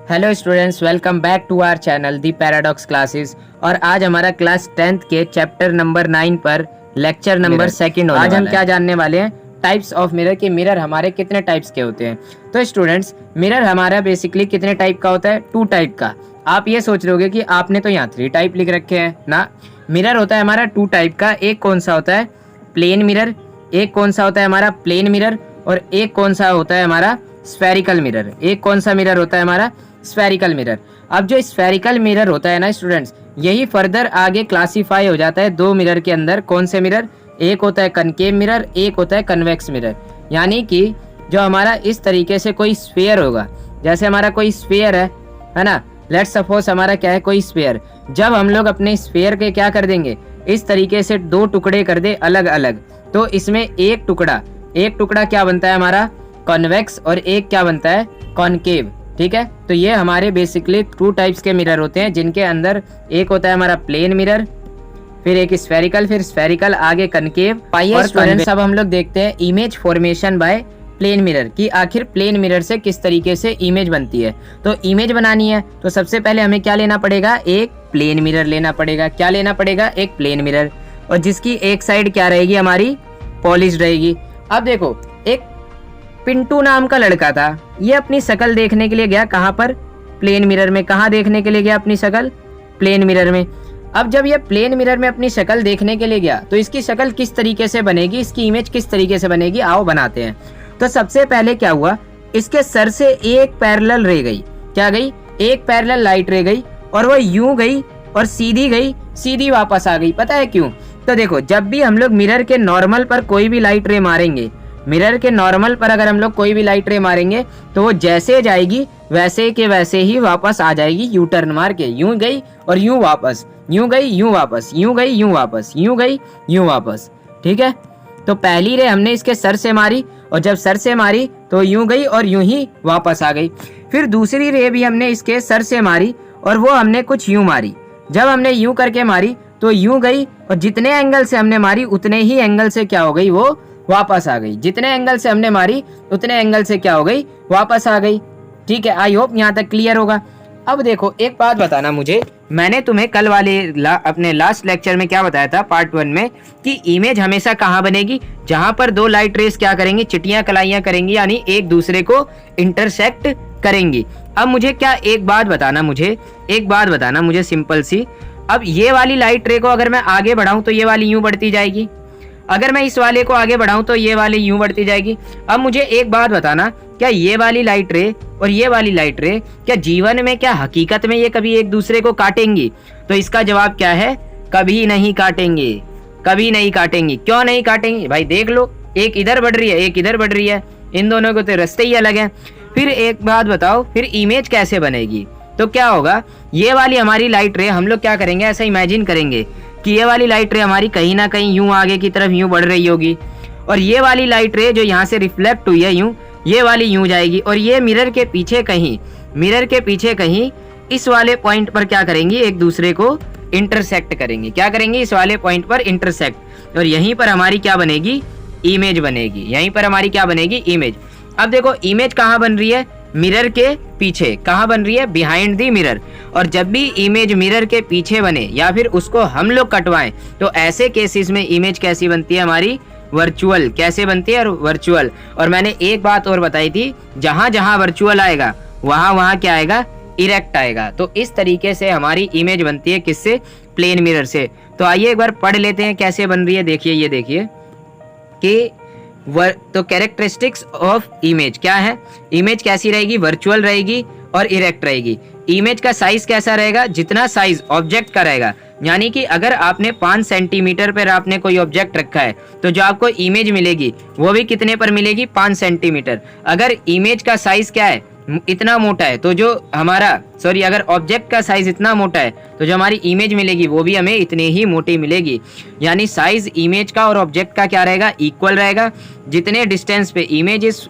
Hello students, welcome back to our channel the paradox classes. और आज हमारा class 10th के चैप्टर नंबर 9 पर लेक्चर नंबर सेकंड आज हम क्या जानने वाले हैं, टाइप्स ऑफ मिरर कि मिरर हमारे कितने टाइप्स के होते हैं। तो स्टूडेंट्स, मिरर हमारा बेसिकली कितने टाइप का होता है? 2 टाइप का। आप ये सोच रहे होगे कि आपने तो यहाँ 3 टाइप लिख रखे हैं ना। मिरर होता है हमारा 2 टाइप का। एक कौन सा होता है? Plane mirror. एक कौन सा होता है हमारा? Plane mirror. और एक कौन सा होता है हमारा? Spherical mirror. एक कौन सा मिरर होता है हमारा? Spherical mirror. अब जो स्फेरिकल मिरर होता है ना स्टूडेंट्स, यही फर्दर आगे क्लासिफाई हो जाता है 2 मिरर के अंदर। कौन से मिरर? एक होता है कनकेव मिरर, एक होता है कन्वेक्स मिरर। यानी कि जो हमारा इस तरीके से कोई स्फीयर होगा, जैसे हमारा कोई स्फीयर है ना, लेट्स सपोज हमारा क्या है, कोई स्फीयर। जब हम लोग अपने स्फीयर के क्या कर देंगे, इस तरीके से 2 टुकड़े कर दे अलग अलग, तो इसमें एक टुकड़ा क्या बनता है हमारा? कॉन्वेक्स। और एक क्या बनता है? कॉनकेव। ठीक है, तो ये हमारे बेसिकली 2 टाइप्स के मिरर होते हैं, जिनके अंदर एक होता है हमारा प्लेन मिरर, फिर एक स्फेरिकल, फिर स्फेरिकल, आगे कनकेव। आइए स्टूडेंट्स, अब हम लोग देखते हैं image formation by plane mirror कि आखिर प्लेन मिरर से किस तरीके से इमेज बनती है। तो इमेज बनानी है तो सबसे पहले हमें क्या लेना पड़ेगा? एक प्लेन मिरर लेना पड़ेगा। क्या लेना पड़ेगा? एक प्लेन मिरर, और जिसकी एक साइड क्या रहेगी हमारी? पॉलिश रहेगी। अब देखो, एक पिंटू नाम का लड़का था, ये अपनी शक्ल देखने के लिए गया कहाँ पर? प्लेन मिरर में। कहाँ देखने के लिए गया अपनी शक्ल? प्लेन मिरर में। अब जब ये प्लेन मिरर में अपनी शक्ल देखने के लिए गया तो इसकी शक्ल किस तरीके से बनेगी, इसकी इमेज किस तरीके से बनेगी, आओ बनाते हैं। तो सबसे पहले क्या हुआ, इसके सर से एक पैरेलल रह गई। क्या गई? एक पैरेलल लाइट रह गई, और वो यूं गई और सीधी गई, सीधी वापस आ गई। पता है क्यों? तो देखो, जब भी हम लोग मिरर के नॉर्मल पर कोई भी लाइट रे मारेंगे, मिरर के नॉर्मल पर अगर हम लोग कोई भी लाइट रे मारेंगे तो वो जैसे जाएगी वैसे के वैसे ही वापस आ जाएगी, यू टर्न मार के। यूं गई और यूं वापस, यूं गई यूं वापस, यूं गई यूं वापस, यूं गई यूं वापस। ठीक है, तो पहली रे हमने इसके सर से मारी, और जब सर से मारी तो यूं गई और यूं ही वापस आ गई। फिर दूसरी रे भी हमने इसके सर से मारी, और वो हमने कुछ यूं मारी। जब हमने यूं करके मारी तो यूं गई, और जितने एंगल से हमने मारी उतने ही एंगल से क्या हो गई? वो वापस आ गई। जितने एंगल से हमने मारी उतने एंगल से क्या हो गई? वापस आ गई। ठीक है, आई होप यहाँ तक क्लियर होगा। अब देखो, एक बात बताना मुझे, मैंने तुम्हें कल वाले अपने लास्ट लेक्चर में क्या बताया था, पार्ट 1 में, कि इमेज हमेशा कहाँ बनेगी? जहां पर 2 लाइट रेस क्या करेंगी? चिटियां कलाइयां करेंगी, यानी एक दूसरे को इंटरसेक्ट करेंगी। अब मुझे एक बात बताना मुझे सिंपल सी। अब ये वाली लाइट रे को अगर मैं आगे बढ़ाऊं तो ये वाली यूं बढ़ती जाएगी, अगर मैं इस वाले को आगे बढ़ाऊं तो ये वाली यूं बढ़ती जाएगी। अब मुझे एक बात बताना, क्या ये वाली लाइट रे और ये वाली लाइट रे क्या जीवन में, क्या हकीकत में ये कभी एक दूसरे को काटेंगी? तो इसका जवाब क्या है? कभी नहीं काटेंगे, कभी नहीं काटेंगी। क्यों नहीं काटेंगी भाई? देख लो, एक इधर बढ़ रही है, एक इधर बढ़ रही है, इन दोनों को तो रास्ते ही अलग हैं। फिर एक बात बताओ, फिर इमेज कैसे बनेगी? तो क्या होगा, ये वाली हमारी लाइट रे हम लोग क्या करेंगे, ऐसा इमेजिन करेंगे कि ये वाली लाइट रे हमारी कहीं ना कहीं यूं आगे की तरफ यूं बढ़ रही होगी, और ये वाली लाइट रे जो यहाँ से रिफ्लेक्ट हुई है यूं, ये वाली यूं जाएगी, और ये मिरर के पीछे कहीं इस वाले पॉइंट पर क्या करेंगी? एक दूसरे को इंटरसेक्ट करेंगी। क्या करेंगी? इस वाले पॉइंट पर इंटरसेक्ट, और यहीं पर हमारी क्या बनेगी? इमेज बनेगी। यहीं पर हमारी क्या बनेगी? इमेज। अब देखो, इमेज कहाँ बन रही है? मिरर के पीछे। कहाँ बन रही है? Behind the mirror. और जब भी इमेज मिरर के पीछे बने या फिर उसको हम लोग कटवाएं, तो ऐसे केसेस में इमेज कैसी बनती है हमारी? वर्चुअल। कैसे बनती है? वर्चुअल। और मैंने एक बात और बताई थी, जहां जहां वर्चुअल आएगा वहां वहां क्या आएगा? इरेक्ट आएगा। तो इस तरीके से हमारी इमेज बनती है, किससे? प्लेन मिरर से। तो आइए एक बार पढ़ लेते हैं कैसे बन रही है। देखिए, ये देखिए कि तो कैरेक्टरिस्टिक्स ऑफ इमेज क्या है? इमेज कैसी रहेगी? वर्चुअल रहेगी और इरेक्ट रहेगी। इमेज का साइज कैसा रहेगा? जितना साइज ऑब्जेक्ट का रहेगा, यानी कि अगर आपने 5 सेंटीमीटर पर आपने कोई ऑब्जेक्ट रखा है तो जो आपको इमेज मिलेगी वो भी कितने पर मिलेगी? 5 सेंटीमीटर। अगर इमेज का साइज क्या है? इतना मोटा है, तो जो हमारा अगर ऑब्जेक्ट का साइज इतना मोटा है तो जो हमारी इमेज मिलेगी वो भी हमें इतने ही मोटी मिलेगी। यानी साइज इमेज का और ऑब्जेक्ट का क्या रहेगा? इक्वल रहेगा। जितने डिस्टेंस पे image is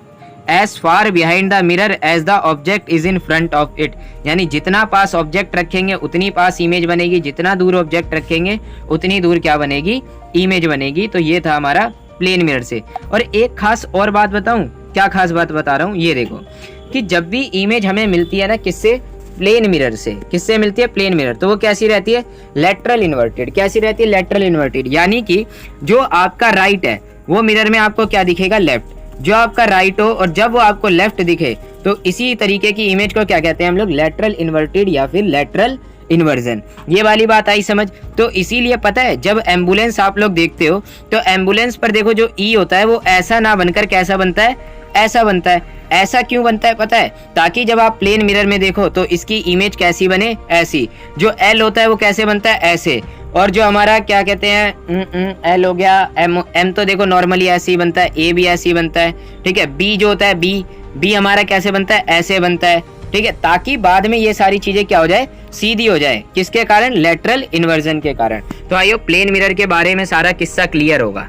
as far behind the mirror as the object is in front of it, यानी जितना पास ऑब्जेक्ट रखेंगे उतनी पास इमेज बनेगी, जितना दूर ऑब्जेक्ट रखेंगे उतनी दूर क्या बनेगी? इमेज बनेगी। तो ये था हमारा प्लेन मिरर से। और एक खास और बात बताऊं, क्या खास बात बता रहा हूँ, ये देखो, कि जब भी इमेज हमें मिलती है ना किससे, प्लेन मिरर से, किससे मिलती है, प्लेन मिरर, तो वो कैसी रहती है, लेटरल इन्वर्टेड। कैसी रहती है, लेटरल इन्वर्टेड, यानी कि जो आपका राइट है वो मिरर में आपको क्या दिखेगा, लेफ्ट। जो आपका राइट हो और जब वो आपको लेफ्ट दिखे तो इसी तरीके की इमेज को क्या कहते हैं हम लोग, लेटरल इन्वर्टेड या फिर लेटरल इन्वर्जन। ये वाली बात आई समझ। तो इसीलिए पता है जब एम्बुलेंस आप लोग देखते हो तो एम्बुलेंस पर देखो जो ई होता है वो ऐसा ना बनकर कैसा बनता है, ऐसा बनता है। ऐसा क्यों बनता है पता है, ताकि जब आप प्लेन मिरर में देखो तो इसकी इमेज कैसी बने, ऐसी। जो एल होता है वो कैसे बनता है, ऐसे। और जो हमारा क्या कहते हैं, एल हो गया, एम तो देखो नॉर्मली ऐसे ही बनता है, ए भी ऐसे ही बनता है, ठीक है। बी जो होता है, बी हमारा कैसे बनता है, ऐसे बनता है, ठीक है। ताकि बाद में ये सारी चीजें क्या हो जाए, सीधी हो जाए, किसके कारण, लेटरल इन्वर्जन के कारण। तो आइयो प्लेन मिरर के बारे में सारा किस्सा क्लियर होगा,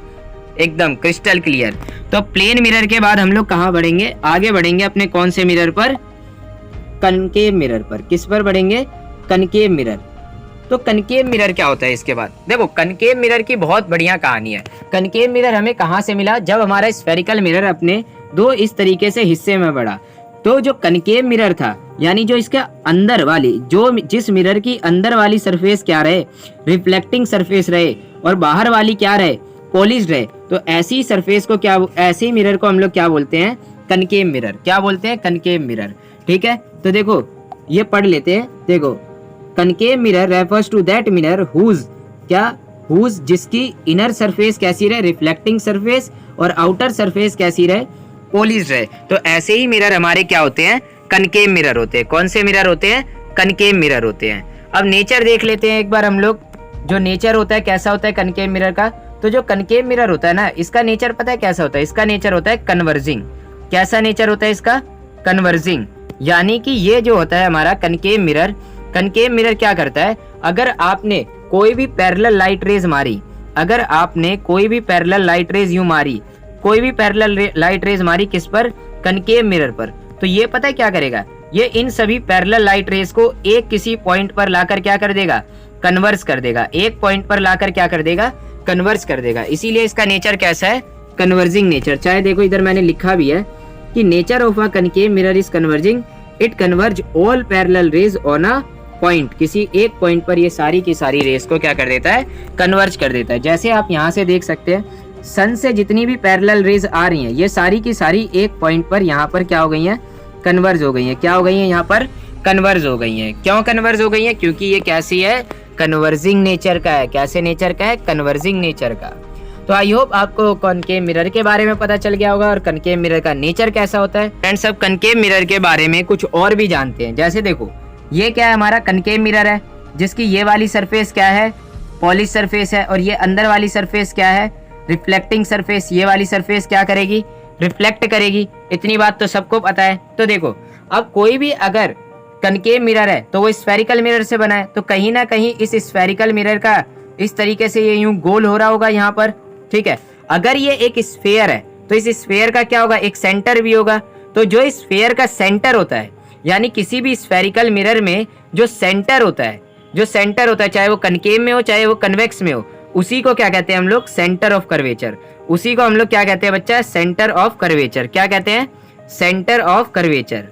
एकदम क्रिस्टल क्लियर। तो प्लेन मिरर के बाद हम लोग कहाँ बढ़ेंगे, आगे बढ़ेंगे अपने कौन से मिरर पर, कनकेव मिरर पर। किस पर बढ़ेंगे, कनकेव मिरर। तो कनकेव मिरर क्या होता है इसके बाद, देखो कनकेव मिरर की बहुत बढ़िया कहानी है। कनकेव मिरर हमें कहाँ से मिला, जब हमारा स्फेरिकल मिरर अपने दो इस तरीके से हिस्से में बढ़ा। तो जो कनकेव मिरर था, यानी जो इसके अंदर वाली, जो जिस मिरर की अंदर वाली सरफेस क्या रहे, रिफ्लेक्टिंग सरफेस रहे, और बाहर वाली क्या रहे, पॉलिश्ड रहे, तो ऐसी सरफेस को क्या, ऐसे मिरर को हम लोग क्या बोलते हैं, कनकेव मिरर। क्या बोलते हैं, कनकेव मिरर, ठीक है। तो देखो ये पढ़ लेते हैं, देखो concave mirror refers to that mirror whose, क्या, हुज जिसकी इनर सरफेस कैसी रहे, रिफ्लेक्टिंग सरफेस, और आउटर सरफेस कैसी रहे, पॉलिश्ड रहे। तो ऐसे ही मिरर हमारे क्या होते हैं, कनकेव मिरर होते हैं। कौन से मिरर होते हैं, कनकेव मिरर होते हैं। अब नेचर देख लेते हैं एक बार हम लोग, जो नेचर होता है कैसा होता है कनकेव मिरर का। तो जो कनकेव मिरर होता है ना, इसका नेचर पता है कैसा होता है, इसका नेचर होता है कन्वर्जिंग। कैसा नेचर होता है इसका, कन्वर्जिंग। यानी कि ये जो होता है हमारा कनकेव मिरर, कनकेव मिरर क्या करता है, अगर आपने कोई भी पैरेलल लाइट रेज मारी, अगर आपने कोई भी पैरेलल लाइट रेज यूं मारी, कोई भी पैरेलल लाइट रेज मारी किस पर, कनकेव मिरर पर, तो ये पता है क्या करेगा, ये इन सभी पैरेलल लाइट रेज को एक किसी पॉइंट पर लाकर क्या कर देगा, कन्वर्स कर देगा। एक पॉइंट पर लाकर क्या कर देगा, कन्वर्स कर देगा। इसीलिए इसका नेचर कैसा है, कन्वर्जिंग नेचर। चाहे देखो इधर मैंने लिखा भी है कि nature of a concave mirror is converging, it converge all parallel raise on a point. किसी एक पॉइंट पर ये सारी की सारी रेस को क्या कर देता है, कन्वर्ज कर देता है। जैसे आप यहाँ से देख सकते हैं, सन से जितनी भी पैरेलल रेज आ रही हैं, ये सारी की सारी एक पॉइंट पर यहाँ पर क्या हो गई हैं, कन्वर्ज हो गई हैं। क्या हो गई हैं, यहाँ पर कन्वर्ज हो गई हैं। क्यों कन्वर्ज हो गई हैं, क्योंकि ये कैसी है, कन्वर्जिंग नेचर का है। कैसे नेचर का है, कन्वर्जिंग नेचर का। तो आई होप आपको कनकेव मिरर के बारे में पता चल गया होगा और कनकेव मिरर का नेचर कैसा होता है। फ्रेंड्स, अब कनकेव मिरर के बारे में कुछ और भी जानते हैं। जैसे देखो ये क्या है, हमारा कनकेव मिरर है, जिसकी ये वाली सरफेस क्या है, पॉलिश सरफेस है, और ये अंदर वाली सरफेस क्या है, रिफ्लेक्टिंग सरफेस। ये वाली सरफेस क्या करेगी, रिफ्लेक्ट करेगी। इतनी बात तो सबको पता है। तो देखो अब कोई भी अगर कनकेव मिरर है तो वो स्फेरिकल मिरर से बना है, तो कहीं ना कहीं इस स्फेरिकल मिरर का इस तरीके से ये यूं गोल हो रहा होगा यहाँ पर, ठीक है। अगर ये एक स्फेयर है तो इस स्फेयर का क्या होगा, एक सेंटर भी होगा। तो जो स्फेयर का सेंटर होता है, यानी किसी भी स्फेरिकल मिरर में जो सेंटर होता है, जो सेंटर होता है, चाहे वो कनकेव में हो चाहे वो कन्वेक्स में हो, उसी को क्या कहते हैं हम लोग, सेंटर ऑफ कर्वेचर। उसी को हम लोग क्या कहते हैं बच्चा, सेंटर ऑफ कर्वेचर। क्या कहते हैं, सेंटर ऑफ कर्वेचर।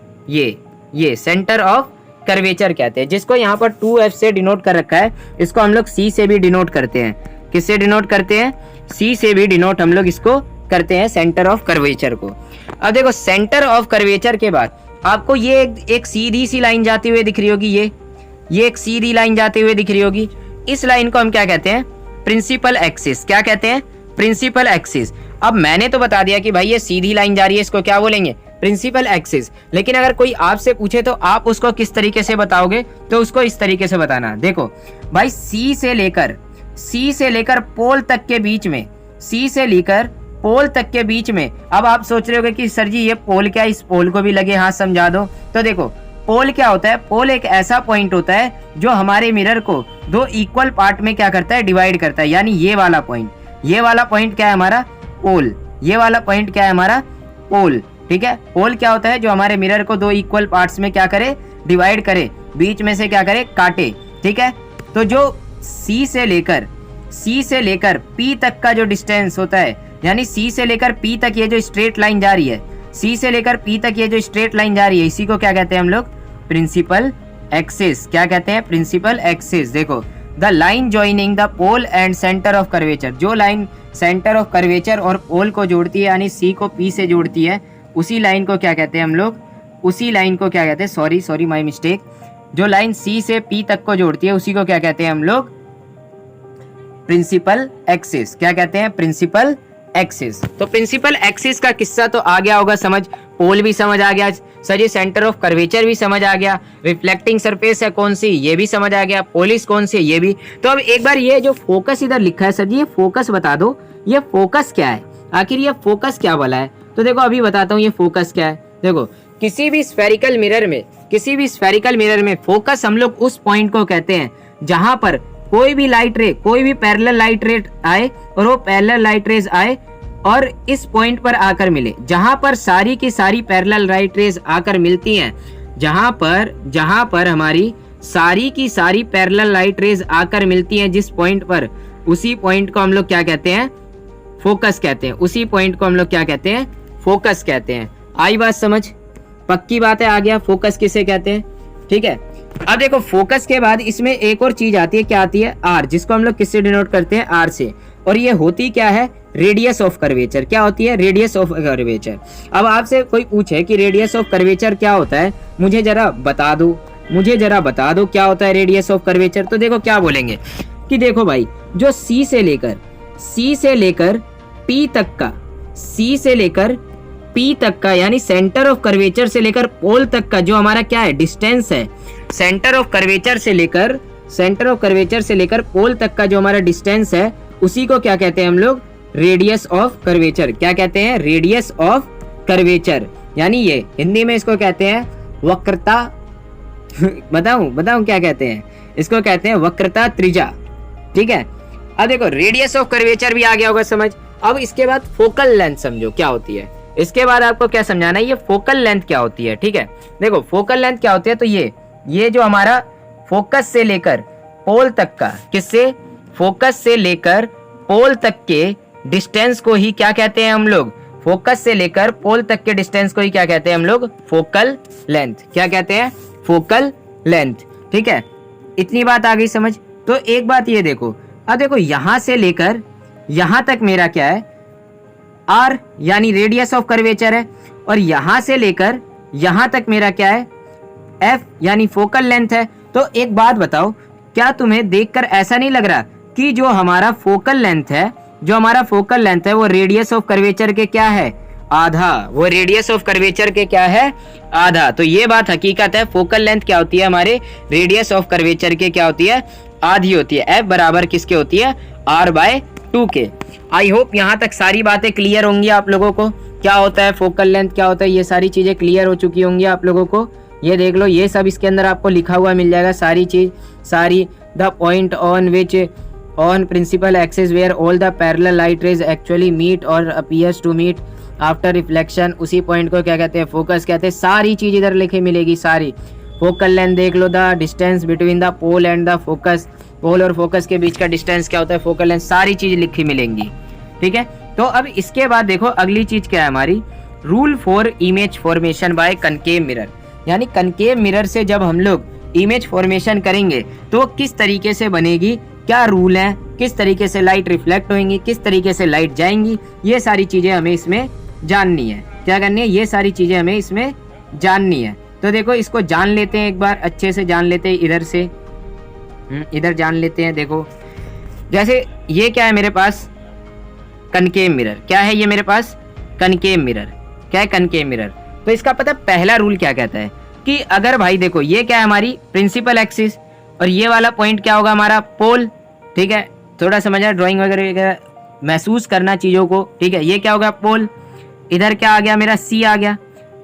ये सेंटर ऑफ कर्वेचर कहते हैं, जिसको यहाँ पर 2F से डिनोट कर रखा है। इसको हम लोग C से भी डिनोट करते हैं। किससे डिनोट करते हैं, C से भी डिनोट हम लोग इसको करते हैं, सेंटर ऑफ कर्वेचर को। अब देखो सेंटर ऑफ कर्वेचर के बाद आपको ये एक सीधी सी लाइन जाती हुई दिख रही होगी, ये एक सीधी लाइन जाती हुई दिख रही होगी। इस लाइन को हम क्या कहते हैं, प्रिंसिपल एक्सिस। क्या कहते हैं, प्रिंसिपल एक्सिस। अब मैंने तो बता दिया कि भाई ये सीधी लाइन जा रही है, इसको क्या बोलेंगे, प्रिंसिपल एक्सिस। लेकिन अगर कोई आपसे पूछे तो आप उसको किस तरीके से बताओगे, तो उसको इस तरीके से बताना। देखो भाई C से लेकर पोल तक के बीच में, C से लेकर पोल तक के बीच में। अब आप सोच रहे होगे कि सर जी ये पोल क्या, इस पोल को भी लगे हाथ समझा दो। तो देखो पोल क्या होता है, पोल एक ऐसा पॉइंट होता है जो हमारे मिरर को दो इक्वल पार्ट में क्या करता है, डिवाइड करता है। यानी ये वाला पॉइंट क्या है हमारा, पोल। ये वाला पॉइंट क्या है हमारा, पोल, ठीक है। पोल क्या होता है, जो हमारे मिरर को दो इक्वल पार्ट्स में क्या करे, डिवाइड करे, बीच में से क्या करे, काटे, ठीक है। तो जो C से लेकर P तक का जो डिस्टेंस होता है, यानी C से लेकर P तक ये जो स्ट्रेट लाइन जा रही है, सी से लेकर पी तक ये जो स्ट्रेट लाइन जा रही है इसी को क्या कहते हैं हम लोग, प्रिंसिपल एक्सिस। क्या कहते हैं, प्रिंसिपल एक्सिस। देखो the line joining the pole and centre of curvature, जो लाइन सेंटर ऑफ कर्वेचर और पोल को जोड़ती है यानी सी को पी से जोड़ती है, उसी लाइन को क्या कहते हैं हम लोग, उसी लाइन को क्या कहते हैं, सॉरी माय मिस्टेक, जो लाइन सी से पी तक को जोड़ती है उसी को क्या कहते हैं हम लोग, प्रिंसिपल एक्सिस। क्या कहते हैं, प्रिंसिपल एक्सिस। तो प्रिंसिपल एक्सिस का किस्सा तो आ गया होगा समझ, पोल भी समझ आ गया सर, ये सेंटर ऑफ कर्वेचर भी समझ आ गया, रिफ्लेक्टिंग सरफेस है कौन सी ये भी समझ आ गया, पोलिस कौन सी ये भी। तो अब एक बार ये जो फोकस इधर लिखा है सर जी, ये फोकस बता दो, ये फोकस क्या है, आखिर ये फोकस क्या वाला है। तो देखो अभी बताता हूँ ये फोकस क्या है। देखो किसी भी स्फेरिकल मिरर में फोकस हम लोग उस पॉइंट को कहते हैं जहां पर कोई भी लाइट रे, कोई भी पैरेलल लाइट रे आए और वो पैरेलल लाइट रेज आए और इस पॉइंट पर आकर मिले, जहां पर सारी की सारी पैरेलल लाइट रेज आकर मिलती हैं, जहां पर हमारी सारी की सारी पैरेलल लाइट रेज आकर मिलती हैं जिस पॉइंट पर, उसी पॉइंट को हम लोग क्या कहते हैं, फोकस कहते हैं। उसी पॉइंट को हम लोग क्या कहते हैं, फोकस कहते हैं। आई बात समझ, पक्की बात है, आ गया फोकस किसे कहते हैं। ठीक है, अब देखो फोकस के बाद इसमें एक और चीज आती है, क्या आती है, आर, जिसको हम लोग किससे डिनोट करते हैं, आर से। और ये होती क्या है, रेडियस ऑफ कर्वेचर। क्या होती है, रेडियस ऑफ कर्वेचर। अब आपसे कोई पूछे कि रेडियस ऑफ कर्वेचर क्या होता है, मुझे जरा बता दो क्या होता है रेडियस ऑफ कर्वेचर। तो देखो क्या बोलेंगे कि देखो भाई, जो सी से लेकर पी तक का यानी सेंटर ऑफ कर्वेचर से लेकर पोल तक का जो हमारा क्या है, डिस्टेंस है, सेंटर ऑफ कर्वेचर से लेकर पोल तक का जो हमारा डिस्टेंस है, उसी को क्या कहते हैं हम लोग, रेडियस ऑफ कर्वेचर। क्या कहते हैं, रेडियस ऑफ कर्वेचर। यानी ये हिंदी में इसको कहते हैं वक्रता बताऊं क्या कहते हैं, इसको कहते हैं वक्रता त्रिज्या। ठीक है, अब देखो रेडियस ऑफ कर्वेचर भी आ गया होगा समझ। अब इसके बाद फोकल लेंथ समझो क्या होती है। इसके बाद आपको क्या समझाना है, ये फोकल लेंथ क्या होती है। ठीक है, देखो फोकल लेंथ क्या होती है, तो ये जो हमारा फोकस से लेकर पोल तक का, किससे, फोकस से लेकर पोल तक के डिस्टेंस को ही क्या कहते हैं हम लोग, फोकस से लेकर पोल तक के डिस्टेंस को ही क्या कहते हैं हम लोग, फोकल लेंथ। क्या कहते हैं, फोकल लेंथ। ठीक है, इतनी बात आ गई समझ। तो एक बात ये देखो, अब देखो यहां से लेकर यहां तक मेरा क्या है, आर यानी रेडियस ऑफ कर्वेचर है, और यहां से लेकर यहां तक मेरा क्या है, एफ यानी फोकल लेंथ है। तो एक बात बताओ, क्या तुम्हें देखकर ऐसा नहीं लग रहा कि जो हमारा फोकल लेंथ है वो रेडियस ऑफ कर्वेचर के क्या है, आधा। वो रेडियस ऑफ कर्वेचर के क्या है, आधा। तो ये बात हकीकत है, फोकल लेंथ क्या होती है हमारे, रेडियस ऑफ कर्वेचर के क्या होती है, आधी होती है। एफ बराबर किसके होती है, r/2 के। आई होप यहाँ तक सारी बातें क्लियर होंगी आप लोगों को, क्या होता है फोकल लेंथ, क्या होता है, ये सारी चीजें क्लियर हो चुकी होंगी आप लोगों को। ये देख लो, ये सब इसके अंदर आपको लिखा हुआ मिल जाएगा, सारी चीज, सारी। The point on which on principal axis where all the parallel light rays actually meet और appears to meet after reflection, उसी पॉइंट को क्या कहते हैं, फोकस कहते हैं। सारी चीज इधर लिखी मिलेगी, सारी। फोकल लेंथ देख लो, the distance between the pole and the focus, pole और फोकस के बीच का डिस्टेंस क्या होता है, फोकल लेंथ, सारी चीज लिखी मिलेंगी। ठीक है, तो अब इसके बाद देखो अगली चीज क्या है हमारी, rule for image formation bye concave mirror. यानी कनकेव मिरर से जब हम लोग इमेज फॉर्मेशन करेंगे तो किस तरीके से बनेगी, क्या रूल है, किस तरीके से लाइट रिफ्लेक्ट होंगी, किस तरीके से लाइट जाएंगी, ये सारी चीजें हमें इसमें जाननी है। क्या करनी है, ये सारी चीजें हमें इसमें जाननी है। तो देखो इसको जान लेते हैं, एक बार अच्छे से जान लेते हैं, इधर से इधर जान लेते हैं। देखो जैसे ये क्या है मेरे पास, कनकेव मिरर। क्या है ये मेरे पास, कनकेव मिरर। क्या है, कनकेव मिरर। तो इसका पता पहला रूल क्या कहता है कि अगर भाई देखो ये क्या है हमारी प्रिंसिपल एक्सिस, और ये वाला पॉइंट क्या होगा हमारा, पोल। ठीक है, थोड़ा समझना, ड्राइंग वगैरह महसूस करना चीजों को। ठीक है, ये क्या होगा, पोल। इधर क्या आ गया मेरा, सी आ गया।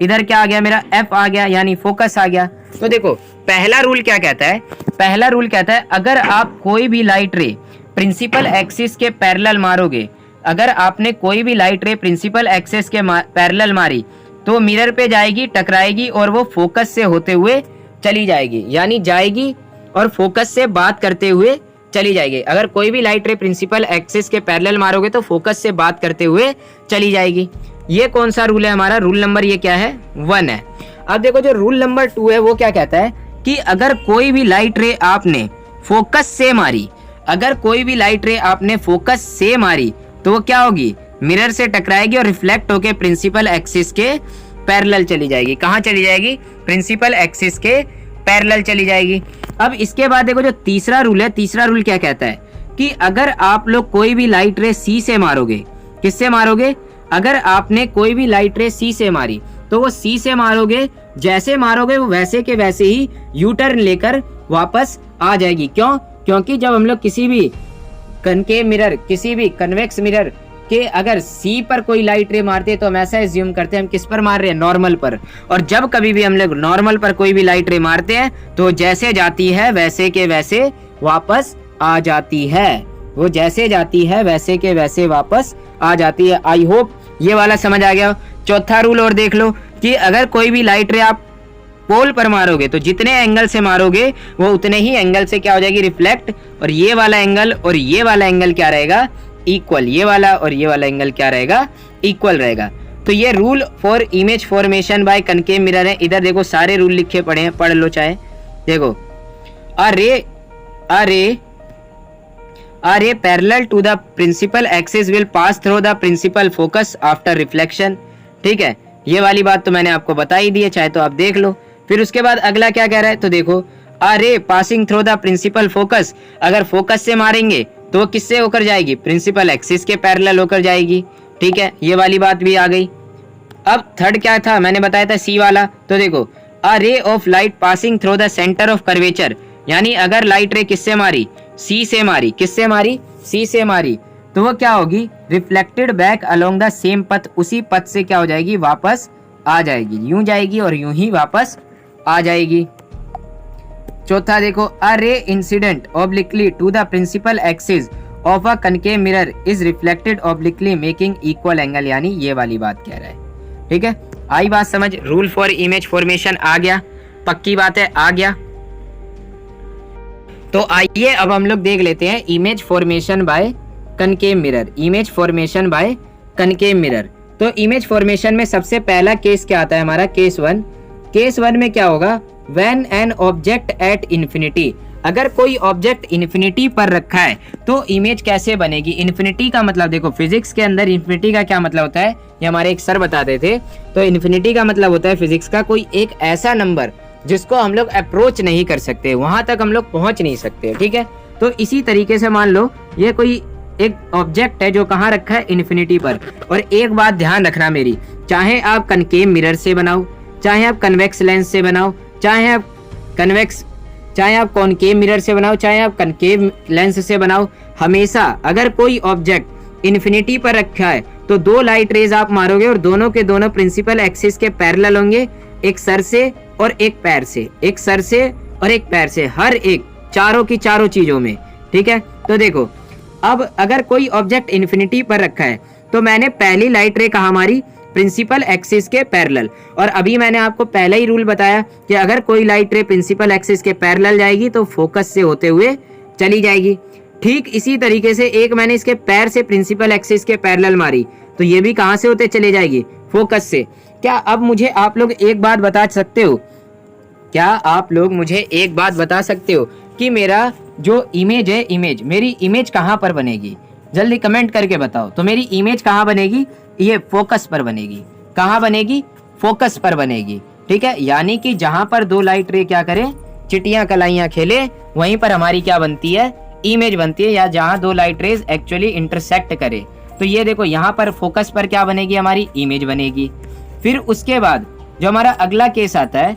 इधर क्या आ गया मेरा, एफ आ गया, यानी फोकस आ गया। तो देखो पहला रूल क्या कहता है, पहला रूल कहता है अगर आप कोई भी लाइट रे प्रिंसिपल एक्सिस के पैरेलल मारोगे, अगर आपने कोई भी लाइट रे प्रिंसिपल एक्सिस के पैरेलल मारी तो मिरर पे जाएगी, टकराएगी और वो फोकस से होते हुए चली जाएगी, यानी जाएगी और फोकस से बात करते हुए चली जाएगी। अगर कोई भी लाइट रे प्रिंसिपल एक्सिस के पैरेलल मारोगे तो फोकस से बात करते हुए चली जाएगी। ये कौन सा रूल है हमारा? रूल नंबर ये क्या है? 1 है। अब देखो जो रूल नंबर 2 है वो क्या कहता है कि अगर कोई भी लाइट रे आपने फोकस से मारी, अगर कोई भी लाइट रे आपने फोकस से मारी तो वो क्या होगी? मिरर से टकराएगी और रिफ्लेक्ट होके प्रिंसिपल एक्सिस के पैरेलल चली जाएगी। कहाँ चली जाएगी? प्रिंसिपल एक्सिस के पैरेलल चली जाएगी। अब इसके बाद देखो जो तीसरा रूल है, तीसरा रूल क्या कहता है कि अगर आप लोग कोई भी लाइट रे सी से मारोगे, किससे मारोगे? अगर आपने कोई भी लाइट रे सी से मारी तो वो सी से मारोगे, जैसे मारोगे वो वैसे के वैसे ही यू टर्न लेकर वापस आ जाएगी। क्यों? क्योंकि जब हम लोग किसी भी कनकेव मिरर, किसी भी कन्वेक्स मिरर के अगर सी पर कोई लाइट रे मारते हैं तो हम ऐसा एज्यूम करते हैं हम किस पर मार रहे हैं? नॉर्मल पर। और जब कभी भी हम लोग नॉर्मल पर कोई भी लाइट रे मारते हैं तो जैसे जाती है वैसे के वैसे वापस आ जाती है, वो जैसे जाती है वैसे के वैसे वापस आ जाती है। आई होप ये वाला समझ आ गया। चौथा रूल और देख लो कि अगर कोई भी लाइट रे आप पोल पर मारोगे तो जितने एंगल से मारोगे वो उतने ही एंगल से क्या हो जाएगी? रिफ्लेक्ट। और ये वाला एंगल और ये वाला एंगल क्या रहेगा? इक्वल। ये वाला और ये वाला एंगल क्या रहेगा? इक्वल रहेगा। तो ये rule for image formation bye concave mirror है। इधर देखो सारे रूल लिखे पड़े हैं, पढ़ लो चाहे। देखो a ray parallel to the principal axis will pass through the principal focus after reflection। ठीक है, ये वाली बात तो मैंने आपको बता ही दी है, चाहे तो आप देख लो। फिर उसके बाद अगला क्या कह रहा है? तो देखो a ray passing through the principal focus, अगर फोकस से मारेंगे तो वो किससे होकर जाएगी? प्रिंसिपल एक्सिस के पैरेलल होकर जाएगी। ठीक है, ये वाली बात भी आ गई। अब थर्ड क्या था? मैंने बताया था सी वाला। तो देखो a ray of light passing through the center of curvature, यानी अगर लाइट रे किससे मारी? सी से मारी। किससे मारी? सी से मारी। तो वो क्या होगी? Reflected back along the same पथ, उसी पथ से क्या हो जाएगी? वापस आ जाएगी। यूं जाएगी और यूं ही वापस आ जाएगी। चौथा देखो a ray incident obliquely to the principal axis of a concave mirror is reflected obliquely making equal angle, यानी ये वाली बात कह रहा है। ठीक है, आई बात समझ? रूल फॉर इमेज फॉर्मेशन आ गया, पक्की बात है, आ गया। तो आइए अब हम लोग देख लेते हैं image formation bye concave mirror. Image formation bye concave mirror. तो इमेज फॉर्मेशन में सबसे पहला केस क्या आता है हमारा? केस 1। केस 1 में क्या होगा? When an object at infinity, अगर कोई ऑब्जेक्ट इन्फिनिटी पर रखा है तो इमेज कैसे बनेगी? इन्फिनिटी का मतलब देखो फिजिक्स के अंदर इन्फिनिटी का क्या मतलब होता है, ये हमारे एक सर बताते थे। तो इन्फिनिटी का मतलब होता है फिजिक्स का कोई एक ऐसा नंबर जिसको हम लोग अप्रोच नहीं कर सकते, वहां तक हम लोग पहुंच नहीं सकते। ठीक है, तो इसी तरीके से मान लो ये कोई एक ऑब्जेक्ट है जो कहाँ रखा है? इन्फिनिटी पर। और एक बात ध्यान रखना मेरी, चाहे आप कनकेव मिरर से बनाओ, चाहे आप कन्वेक्स लेंस से बनाओ, चाहे आप कॉनकेव मिरर से बनाओ, चाहे आप कनकेव लेंस से बनाओ, हमेशा अगर कोई ऑब्जेक्ट इन्फिनिटी पर रखा है तो दो लाइट रेज आप मारोगे और दोनों के दोनों प्रिंसिपल एक्सिस के पैरेलल होंगे, एक सर से और एक पैर से, एक सर से और एक पैर से, हर एक चारों की चारों चीजों में। ठीक है, तो देखो अब अगर कोई ऑब्जेक्ट इन्फिनिटी पर रखा है तो मैंने पहली लाइट रे कहा हमारी प्रिंसिपल एक्सिस के पैरेलल, और अभी मैंने आपको पहले ही रूल बताया कि अगर कोई लाइट रे प्रिंसिपल एक्सिस के पैरेलल जाएगी तो फोकस से होते हुए चली जाएगी। ठीक इसी तरीके से एक मैंने इसके पैर से प्रिंसिपल एक्सिस के पैरेलल मारी तो ये भी कहां से होते चले जाएगी? फोकस से। क्या अब मुझे आप लोग एक बात बता सकते हो? क्या आप लोग मुझे एक बात बता सकते हो कि मेरा जो इमेज है, इमेज मेरी इमेज कहां पर बनेगी? जल्दी कमेंट करके बताओ। तो मेरी इमेज कहां बनेगी? ये फोकस पर बनेगी। कहां बनेगी? फोकस पर बनेगी। ठीक है, यानी कि जहां पर दो लाइट रे क्या करें? चिटियां कलाइयां खेले, वहीं पर हमारी क्या बनती है? इमेज बनती है, या जहां दो लाइट रेज एक्चुअली इंटरसेक्ट करे। तो ये देखो यहाँ पर फोकस पर क्या बनेगी? हमारी इमेज बनेगी। फिर उसके बाद जो हमारा अगला केस आता है,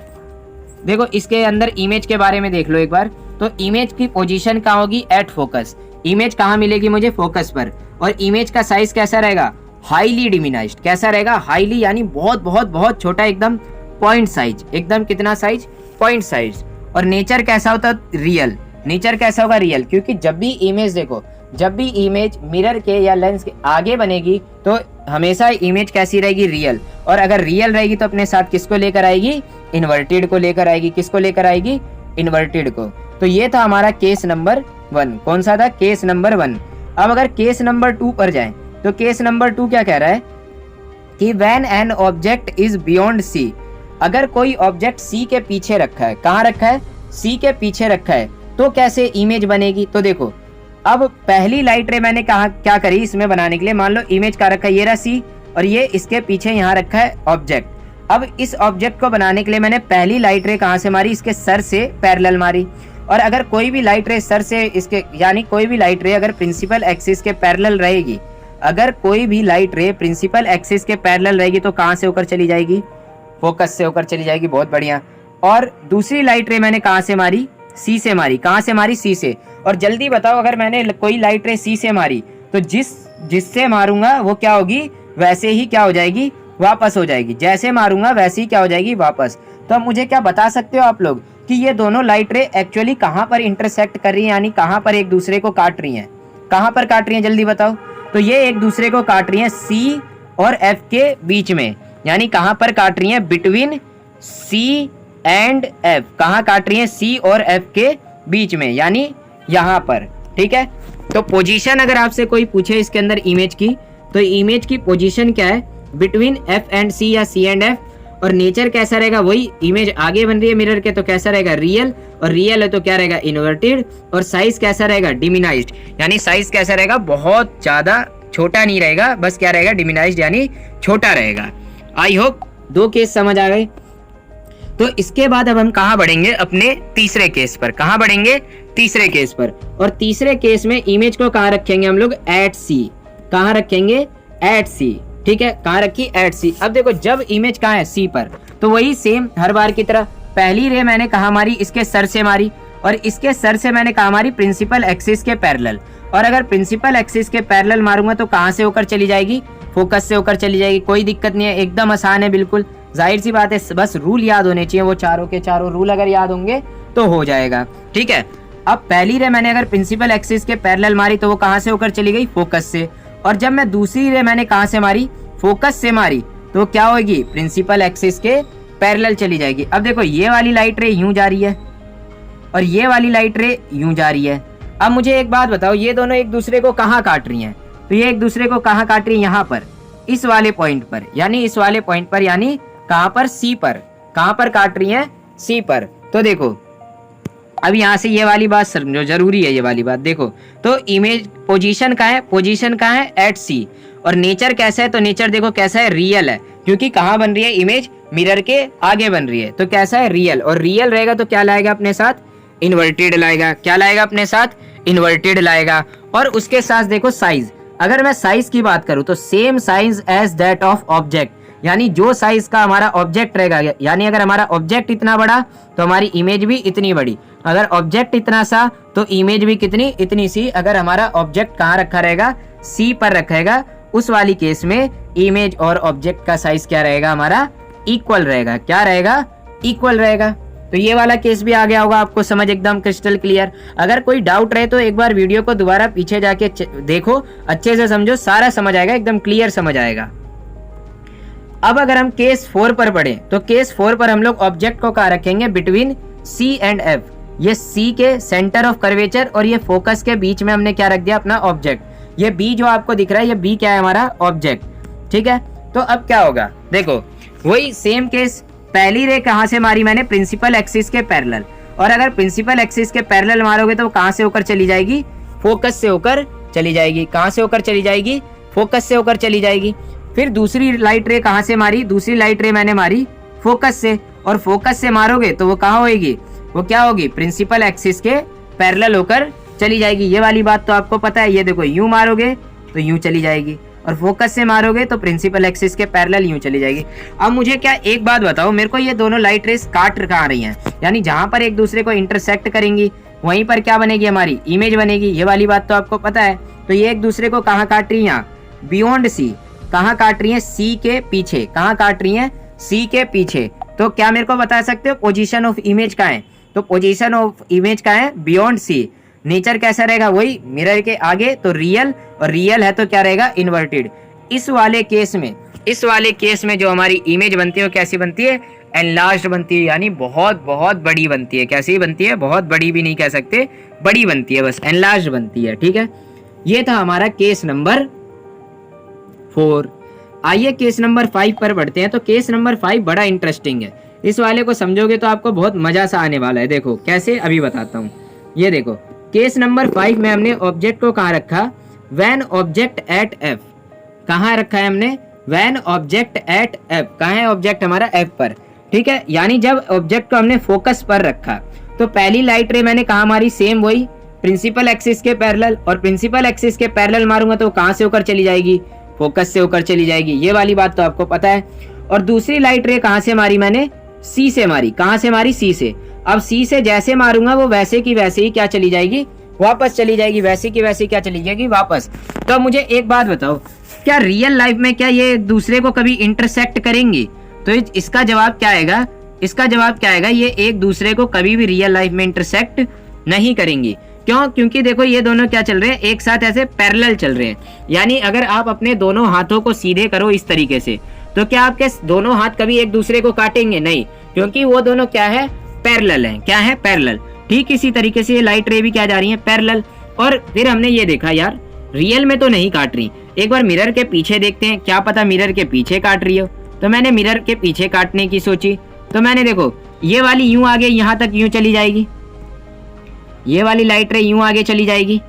देखो इसके अंदर इमेज के बारे में देख लो एक बार। तो इमेज की पोजीशन कहाँ होगी? At focus. इमेज कहाँ मिलेगी मुझे? फोकस पर। और इमेज का साइज कैसा रहेगा? Highly diminished. कैसा रहेगा? हाईली, यानी बहुत बहुत बहुत छोटा, एकदम पॉइंट साइज। एकदम कितना साइज? Point size. और नेचर कैसा होता है? रियल। नेचर कैसा होगा? रियल। क्योंकि जब भी इमेज देखो, जब भी इमेज मिरर के या लेंस के आगे बनेगी तो हमेशा इमेज कैसी रहेगी? रियल। और अगर रियल रहेगी तो अपने साथ किसको लेकर आएगी? इन्वर्टेड को लेकर आएगी। किसको लेकर आएगी? इन्वर्टेड को। तो ये था हमारा केस नंबर 1। कौन सा था? Case number 1। अब अगर केस नंबर 2 पर जाएं तो केस नंबर 2 क्या कह रहा है? कि when an object is beyond C, अगर कोई ऑब्जेक्ट सी के पीछे रखा है, कहाँ रखा है, सी के पीछे रखा है, तो कैसे इमेज बनेगी। तो देखो अब पहली लाइट रे मैंने कहा क्या करी इसमें बनाने के लिए, मान लो इमेज का रखा है, ये रहा सी और ये इसके पीछे यहाँ रखा है ऑब्जेक्ट। अब इस ऑब्जेक्ट को बनाने के लिए मैंने पहली लाइट रे कहाँ से मारी, इसके सर से पैरेलल मारी। और अगर कोई भी लाइट रे सर से इसके, यानी कोई भी लाइट रे अगर प्रिंसिपल एक्सिस के पैरेलल रहेगी, अगर कोई भी लाइट रे प्रिंसिपल एक्सिस के पैरेलल रहेगी तो कहाँ से होकर चली जाएगी, फोकस से होकर चली जाएगी। बहुत बढ़िया। और दूसरी लाइट रे मैंने कहाँ से मारी, सी से मारी। कहाँ से मारी, सी से। और जल्दी बताओ अगर मैंने कोई लाइट रे सी से मारी तो जिससे मारूंगा वो क्या होगी, वैसे ही क्या हो जाएगी, वापस हो जाएगी। जैसे मारूंगा वैसे ही क्या हो जाएगी, वापस। तो अब मुझे क्या बता सकते हो आप लोग कि ये दोनों लाइट रे एक्चुअली कहाँ पर इंटरसेक्ट कर रही है, यानी कहाँ पर एक दूसरे को काट रही हैं। कहाँ पर काट रही हैं जल्दी बताओ। तो ये एक दूसरे को काट रही हैं सी और एफ के बीच में, यानी कहाँ पर काट रही हैं, बिटवीन सी एंड एफ। कहाँ काट रही हैं, सी और एफ के बीच में, यानी यहाँ पर। ठीक है। तो पोजीशन अगर आपसे कोई पूछे इसके अंदर इमेज की, तो इमेज की पोजीशन क्या है, बिटवीन एफ एंड सी या सी एंड एफ। और नेचर कैसा रहेगा, वही इमेज आगे बन रही है मिरर के तो कैसा रहेगा, रियल। और रियल है तो क्या रहेगा, इन्वर्टेड। और साइज कैसा रहेगा, डिमिनाइज्ड, यानी साइज कैसा रहेगा, बहुत ज्यादा छोटा नहीं रहेगा, बस क्या रहेगा, डिमिनाइज्ड यानी छोटा रहेगा। आई होप 2 केस समझ आ गए। तो इसके बाद अब हम कहाँ बढ़ेंगे, अपने तीसरे केस पर। कहाँ बढ़ेंगे, तीसरे केस पर। और तीसरे केस में इमेज को कहाँ रखेंगे हम लोग, एट सी। कहाँ रखेंगे, एट सी। ठीक है, कहाँ रखी, एट सी। अब देखो जब इमेज कहाँ है, सी पर, तो वही सेम हर बार की तरह पहली रे मैंने कहाँ मारी, इसके सर से मारी। और इसके सर से मैंने कहाँ मारी, प्रिंसिपल एक्सिस के पैरेलल। और अगर प्रिंसिपल एक्सिस के पैरेलल मारूंगा तो कहाँ से होकर चली जाएगी, फोकस से होकर चली जाएगी। कोई दिक्कत नहीं है, एकदम आसान है, बिल्कुल जाहिर सी बात है। बस रूल याद होने चाहिए, वो चारों के चारों रूल अगर याद होंगे तो हो जाएगा। ठीक है। अब पहली रे मैंने अगर प्रिंसिपल एक्सिस के पैरेलल मारी तो वो कहाँ से होकर चली गई, फोकस से। और जब मैं दूसरी रे मैंने कहाँ से मारी, फोकस से मारी, तो क्या होगी, प्रिंसिपल एक्सिस के पैरेलल चली जाएगी। अब देखो ये वाली लाइट रे यूं जा रही है और ये वाली लाइट रे यूं जा रही है। अब मुझे एक बात बताओ, ये दोनों एक दूसरे को कहाँ काट रही हैं, तो ये एक दूसरे को कहाँ काट रही है, यहाँ पर, इस वाले पॉइंट पर, यानी इस वाले पॉइंट पर, यानी कहाँ पर, सी पर। कहाँ पर काट रही हैं, सी पर। तो देखो अब यहाँ से ये वाली बात समझो, जरूरी है ये वाली बात। देखो तो इमेज पोजीशन कहाँ है, पोजीशन कहाँ है, एट सी। और नेचर कैसा है, तो नेचर देखो कैसा है, रियल है, क्योंकि कहाँ बन रही है इमेज, मिरर के आगे बन रही है, तो कैसा है, रियल। और रियल रहेगा तो क्या लाएगा अपने साथ, इन्वर्टेड लाएगा। क्या लाएगा अपने साथ, इन्वर्टेड लाएगा। और उसके साथ देखो साइज, अगर मैं साइज की बात करूं तो same size as that of object, यानी जो साइज का हमारा ऑब्जेक्ट रहेगा, यानी अगर हमारा ऑब्जेक्ट इतना बड़ा तो हमारी इमेज भी इतनी बड़ी। अगर ऑब्जेक्ट इतना सा तो इमेज भी कितनी, इतनी सी। अगर हमारा ऑब्जेक्ट कहाँ रखा रहेगा, सी पर रखेगा, उस वाली केस में इमेज और ऑब्जेक्ट का साइज क्या रहेगा, हमारा इक्वल रहेगा। क्या रहेगा, इक्वल रहेगा। तो ये वाला केस भी आ गया होगा आपको समझ, एकदम क्रिस्टल क्लियर। अगर कोई डाउट रहे तो एक बार वीडियो को दोबारा पीछे जाके देखो, अच्छे से समझो, सारा समझ आएगा, एकदम क्लियर समझ आएगा। अब अगर हम केस 4 पर पढ़े तो केस 4 पर हम लोग ऑब्जेक्ट को कहाँ रखेंगे, बिटवीन सी एंड एफ। ये सी के सेंटर ऑफ कर्वेचर और ये फोकस के बीच में हमने क्या रख दिया, अपना ऑब्जेक्ट। ये बी जो आपको दिख रहा है, ये बी क्या है, हमारा ऑब्जेक्ट। ठीक है। तो अब क्या होगा, देखो वही सेम केस, पहली रे कहाँ से मारी मैंने, प्रिंसिपल एक्सिस के पैरेलल। और अगर प्रिंसिपल एक्सिस के पैरेलल मारोगे तो कहाँ से होकर चली जाएगी, फोकस से होकर चली जाएगी। कहाँ से होकर चली जाएगी, फोकस से होकर चली जाएगी। फिर दूसरी लाइट रे कहाँ से मारी, दूसरी लाइट रे मैंने मारी फोकस से। और फोकस से मारोगे तो वो कहाँ होगी, वो क्या होगी, प्रिंसिपल एक्सिस के पैरेलल होकर चली जाएगी। ये वाली बात तो आपको पता है। ये देखो यूं मारोगे तो यूं चली जाएगी, और फोकस से मारोगे तो प्रिंसिपल एक्सिस के पैरेलल यूं चली जाएगी। अब मुझे क्या एक बात बताओ, मेरे को ये दोनों लाइट रेस काट कहाँ रही हैं, यानी जहां पर एक दूसरे को इंटरसेक्ट करेंगी वहीं पर क्या बनेगी, हमारी इमेज बनेगी। ये वाली बात तो आपको पता है। तो ये एक दूसरे को कहाँ काट रही है, बियॉन्ड सी। कहाँ काट रही है, सी के पीछे। कहाँ काट रही है, सी के पीछे। तो क्या मेरे को बता सकते हो पोजीशन ऑफ इमेज का है, तो पोजीशन ऑफ इमेज का है बियॉन्ड सी। नेचर कैसा रहेगा, वही मिरर के आगे, तो रियल, और रियल है तो क्या रहेगा, इन्वर्टेड। इस वाले केस में जो हमारी इमेज बनती है वो कैसी बनती है, एनलार्ज्ड बनती है, यानी बहुत बहुत बड़ी बनती है। कैसी बनती है, बहुत बड़ी भी नहीं कह सकते, बड़ी बनती है, बस एनलार्ज्ड बनती है। ठीक है। ये था हमारा केस नंबर 4। आइए केस नंबर 5 पर बढ़ते हैं। तो केस नंबर 5 बड़ा इंटरेस्टिंग है, इस वाले को समझोगे तो आपको बहुत मजा सा आने वाला है। देखो कैसे, अभी बताता हूँ। ये देखो केस नंबर 5 में हमने ऑब्जेक्ट को कहाँ रखा, व्हेन ऑब्जेक्ट एट एफ। कहाँ रखा है हमने, व्हेन ऑब्जेक्ट एट एफ। कहाँ है ऑब्जेक्ट हमारा, एफ पर, ठीक है। यानी जब ऑब्जेक्ट को हमने फोकस पर रखा तो पहली लाइट रे मैंने कहाँ मारी, सेम वही प्रिंसिपल एक्सिस के पैरेलल, और प्रिंसिपल एक्सिस के पैरेलल मारूंगा तो कहाँ से होकर चली जाएगी, फोकस से होकर चली जाएगी। ये वाली बात तो आपको पता है। और दूसरी लाइट रे कहाँ से मारी मैंने, सी से मारी। कहाँ से मारी, सी से। अब सी से जैसे मारूंगा वो वैसे की वैसे ही क्या चली जाएगी, वापस चली जाएगी, वैसी की वैसी क्या चली जाएगी, वापस। तो मुझे एक बात बताओ, क्या रियल लाइफ में क्या ये दूसरे को कभी इंटरसेक्ट करेंगी? तो इसका जवाब क्या आएगा, इसका जवाब क्या आएगा, ये एक दूसरे को कभी भी रियल लाइफ में इंटरसेक्ट नहीं करेंगी। क्यों? क्योंकि देखो ये दोनों क्या चल रहे हैं, एक साथ ऐसे पैरेलल चल रहे हैं। यानी अगर आप अपने दोनों हाथों को सीधे करो इस तरीके से, तो क्या आपके दोनों हाथ कभी एक दूसरे को काटेंगे? नहीं, क्योंकि वो दोनों क्या है, पैरेलल हैं। क्या है, पैरेलल। ठीक इसी तरीके से ये लाइट रे भी क्या जा रही है, पैरेलल। और फिर हमने ये देखा यार रियल में तो नहीं काट रही, एक बार मिरर के पीछे देखते हैं, क्या पता मिरर के पीछे काट रही हो। तो मैंने मिरर के पीछे काटने की सोची, तो मैंने देखो ये वाली यूं आगे यहाँ तक यूं चली जाएगी, ये वाली लाइट रे यूं आगे चली जाएगी,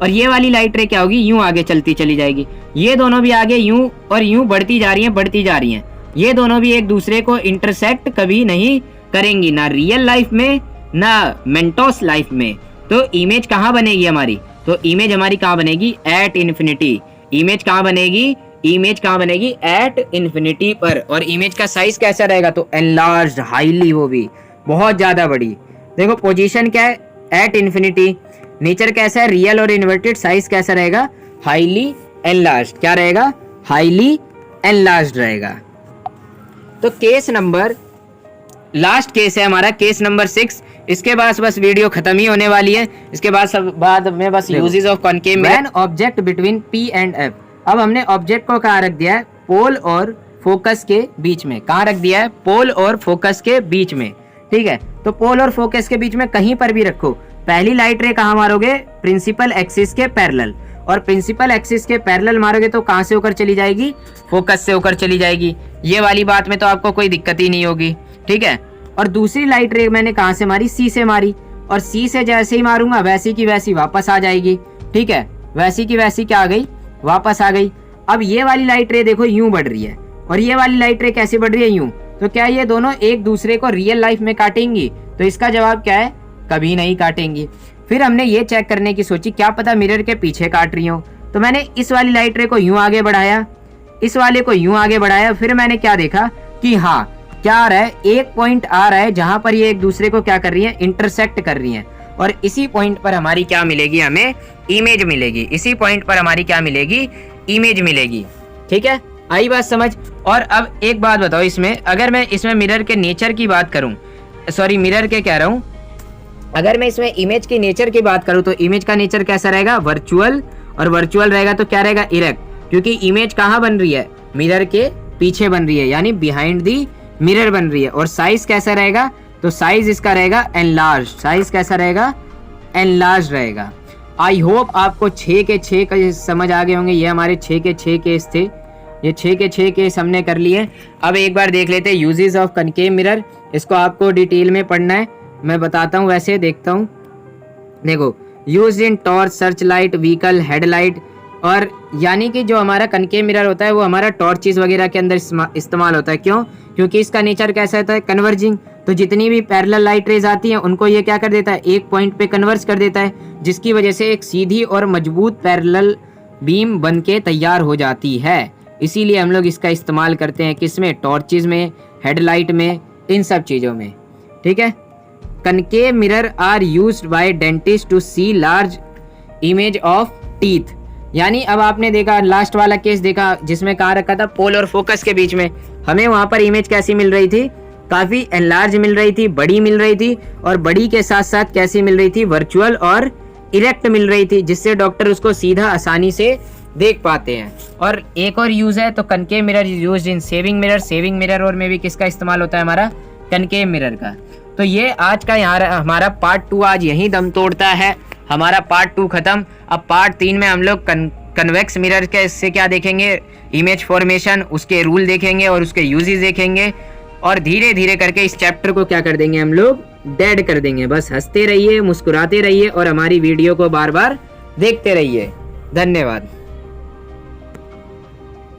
और ये वाली लाइट रे क्या होगी, यूं आगे चलती चली जाएगी। ये दोनों भी आगे यूं और यूं बढ़ती जा रही हैं, बढ़ती जा रही हैं। ये दोनों भी एक दूसरे को इंटरसेक्ट कभी नहीं करेंगी, ना रियल लाइफ में ना मेंटोस लाइफ में। तो इमेज कहाँ बनेगी हमारी, तो इमेज हमारी कहाँ बनेगी, एट इन्फिनिटी। इमेज कहाँ बनेगी, इमेज कहाँ बनेगी, एट इन्फिनिटी पर। और इमेज का साइज कैसा रहेगा, तो एनलार्ज्ड, हाईली, वो भी बहुत ज्यादा बड़ी। देखो पोजीशन क्या है, एट इन्फिनिटी। नेचर कैसा है, रियल और इन्वर्टेड। साइज कैसा रहेगा, हाईली एनलार्ज्ड। क्या रहेगा, हाईली एनलार्ज्ड रहेगा। तो केस नंबर, लास्ट केस है हमारा, केस नंबर 6। इसके बाद बस वीडियो खत्म ही होने वाली है। इसके बाद में बस uses of concave mirror. Object between P and F। अब हमने ऑब्जेक्ट को कहाँ रख दिया है, पोल और फोकस के बीच में। कहाँ रख दिया है, पोल और फोकस के बीच में, ठीक है। तो पोल और फोकस के बीच में कहीं पर भी रखो। पहली लाइट रे कहाँ मारोगे, प्रिंसिपल एक्सिस के पैरेलल, और प्रिंसिपल एक्सिस के पैरेलल मारोगे तो कहाँ से होकर चली जाएगी, फोकस से होकर चली जाएगी। ये वाली बात में तो आपको कोई दिक्कत ही नहीं होगी, ठीक है। और दूसरी लाइट रे मैंने कहाँ से मारी, सी से मारी, और सी से जैसे ही मारूंगा वैसी की वैसी वापस आ जाएगी, ठीक है। वैसी की वैसी क्या आ गई, वापस आ गई। अब ये वाली लाइट रे देखो यूं बढ़ रही है, और ये वाली लाइट रे कैसे बढ़ रही है, यूं। तो क्या ये दोनों एक दूसरे को रियल लाइफ में काटेंगी, तो इसका जवाब क्या है, कभी नहीं काटेंगी। फिर हमने ये चेक करने की सोची, क्या पता मिरर के पीछे काट रही हो। तो मैंने इस वाली लाइट रे को यूं आगे बढ़ाया, इस वाले को यूं आगे बढ़ाया। फिर मैंने क्या देखा कि हाँ क्या आ रहा है, एक पॉइंट आ रहा है जहां पर ये एक दूसरे को क्या कर रही है, इंटरसेक्ट कर रही हैं। और इसी पॉइंट पर हमारी क्या मिलेगी, हमें इमेज मिलेगी। इसी पॉइंट पर हमारी क्या मिलेगी, इमेज मिलेगी, ठीक है। आई बात समझ। और अब एक बात बताओ, इसमें अगर मैं इसमें मिरर के नेचर की बात करूं, सॉरी मिरर के कह रहा हूं, अगर मैं इसमें इमेज की नेचर की बात करूं तो इमेज का नेचर कैसा रहेगा, वर्चुअल। और वर्चुअल रहेगा तो क्या रहेगा, इरेक्ट। क्योंकि इमेज कहाँ बन रही है, मिरर के पीछे बन रही है, यानी बिहाइंड दी मिरर बन रही है। और साइज कैसा रहेगा, तो साइज इसका रहेगा एनलार्ज। साइज कैसा रहेगा, एनलार्ज रहेगा। आई होप आपको 6 के 6 का समझ आ गए होंगे। ये हमारे 6 के 6 केस थे, ये 6 के 6 केस हमने कर लिए। अब एक बार देख लेते हैं यूजेस ऑफ कनकेव मिरर। इसको आपको डिटेल में पढ़ना है, मैं बताता हूँ, वैसे देखता हूँ। देखो, use in torch, search light, vehicle, headlight. और यानी कि जो हमारा कनकेव मिरर होता है वो हमारा टॉर्चेस वगैरह के अंदर इस्तेमाल होता है। क्यों? क्योंकि इसका नेचर कैसा होता है, कन्वर्जिंग। तो जितनी भी पैरेलल लाइट रेज आती हैं उनको ये क्या कर देता है, एक पॉइंट पे कन्वर्ज कर देता है, जिसकी वजह से एक सीधी और मजबूत पैरेलल बीम बन के तैयार हो जाती है। इसीलिए हम लोग इसका इस्तेमाल करते हैं, किसमें, टॉर्चेस में, हेडलाइट में, इन सब चीज़ों में, ठीक है। Concave mirror are used by dentist to see large image of teeth. यानी अब आपने देखा लास्ट वाला केस देखा जिसमें कहाँ रखा था, पोल और फोकस के बीच में। हमें वहां पर इमेज कैसी मिल रही थी, काफी एनलार्ज मिल रही थी, बड़ी मिल रही थी। और बड़ी के साथ साथ कैसी मिल रही थी, वर्चुअल और इरेक्ट मिल रही थी, जिससे डॉक्टर उसको सीधा आसानी से देख पाते हैं। और एक और यूज है, तो concave mirror used in saving mirror. Saving mirror और में भी किसका इस्तेमाल होता है, हमारा कनकेव मिरर का। तो ये आज का यहाँ हमारा पार्ट 2 आज यहीं दम तोड़ता है। हमारा पार्ट 2 खत्म। अब पार्ट 3 में हम लोग कन्वेक्स मिरर के इससे क्या देखेंगे, इमेज फॉर्मेशन, उसके रूल देखेंगे और उसके यूजेस देखेंगे, और धीरे धीरे करके इस चैप्टर को क्या कर देंगे हम लोग, डेड कर देंगे। बस हंसते रहिए, मुस्कुराते रहिए और हमारी वीडियो को बार बार देखते रहिए। धन्यवाद।